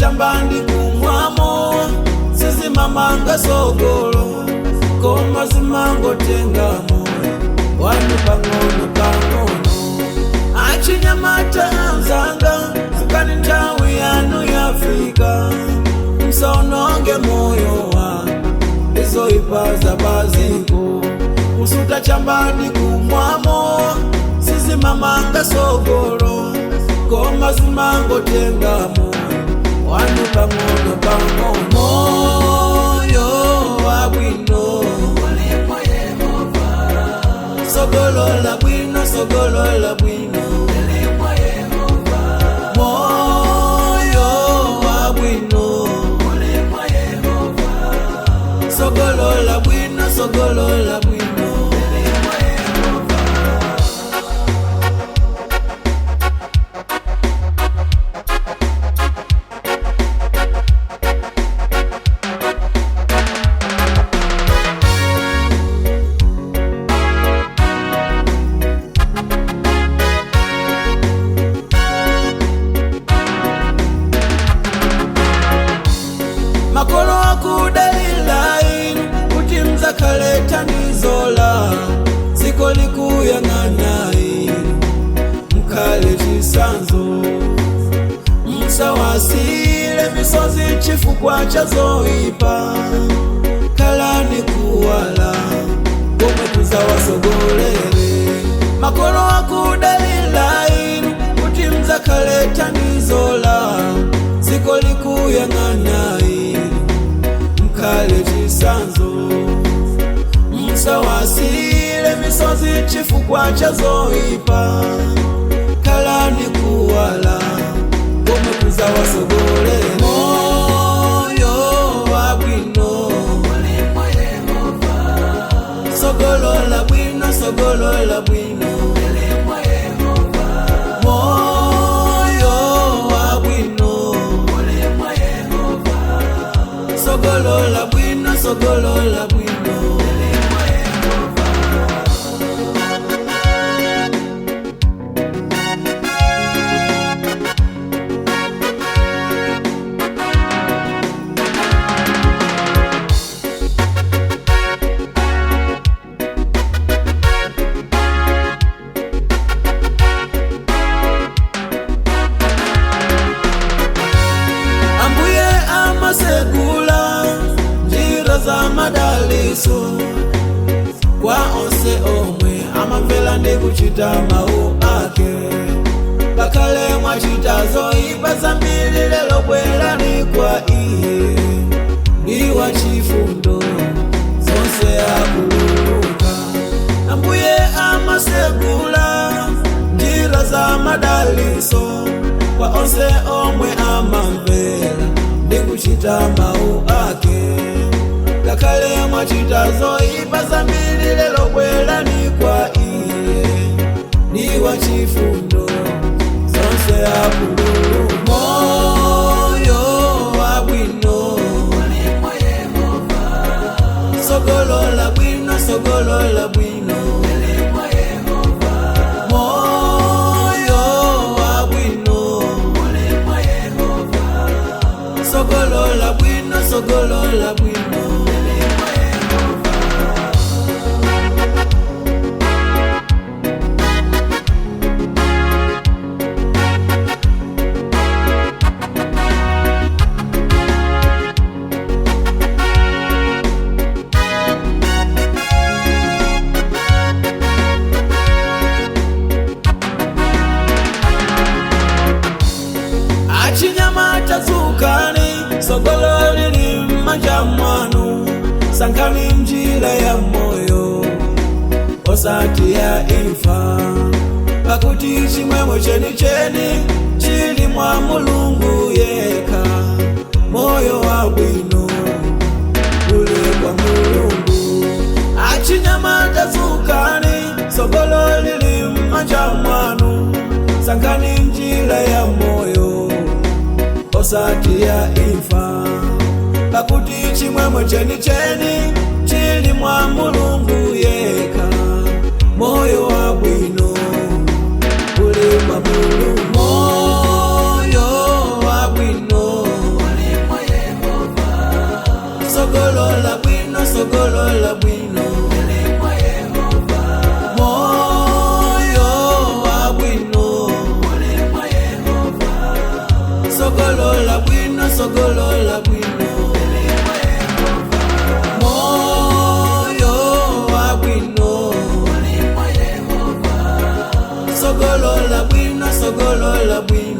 chambandi kumwamo sisi mamanga sogolo koma zimango tengamo wanu pang'ono pang'ono achinyamata anzanga fukani ntawi yanu yafika msononge moyo wa izo ipaza baziko usuta chambandi kumwamo sisi mamanga sogolo koma zimango tengamo wanu pang'ono pang'ono moyo wabwino ulimwa Yehova sogolola bwino sogolola bwino ulimwa Yehova moyo wabwino ulimwa Yehova sogolola bwino sogolola bwino. Makolo akudalilai kuti mzakaleta nizola ziko likuyang'anai mkale chisanzo msawasile misozi chifukwa chazoipa kalani kuwala gome kuzawasogolele. Makolo akudalilai kuti mzakaleta nizola ziko likuyang'anai mkale chisanzo msawasile misozi chifukwa chazoipa kalani kuwala gome kuzawasogolele. Moyo wabwino ulimwa Yehova sogolola bwino sogolola bwino ulimwa Yehova moyo wabwino ulimwa Yehova sogolola bwino sogolola bwino ulimwa Yehova. Segula njira za madaliso kwa onse omwe amamvela ndi kuchita mawu ake bakale mwachita zoipa zambiri lelo bwerani kwa iye ndiwa chifundo zonse akuluka. Ambuye amasegula njira za madaliso kwa onse omwe amamvela ndikuchita mawu ake lakale mwachita zoipa zambiri lelo bwerani kwa iye ndiwa chifundo zonse akulu. Moyo wabwino ulimwa Yehova sogolola bwino sogolola bwino ulimwa Yehova moyo wabwino ulimwa Yehova sogolola bwino sogolola bwino ulimwa Yehova. Achinyamata zukani sogolo lili mmanja mwanu sankani njira ya moyo osati ya imfa pakuti chimwemwe cheni cheni chili mwa Mulungu yeka moyo wabwino uli kwa Mulungu. Achinyamata zukani sogolo lili mmanja mwanu sankani njira ya moyo osati ya imfa pakuti chimwemwe cheni cheni chili mwa Mulungu yeka moyo wabwino uli kwa Mulungu. Moyo wabwino sogolola bwino, sogolola bwino. Moyo wa bwino, sogolola bwino, sogolola bwino.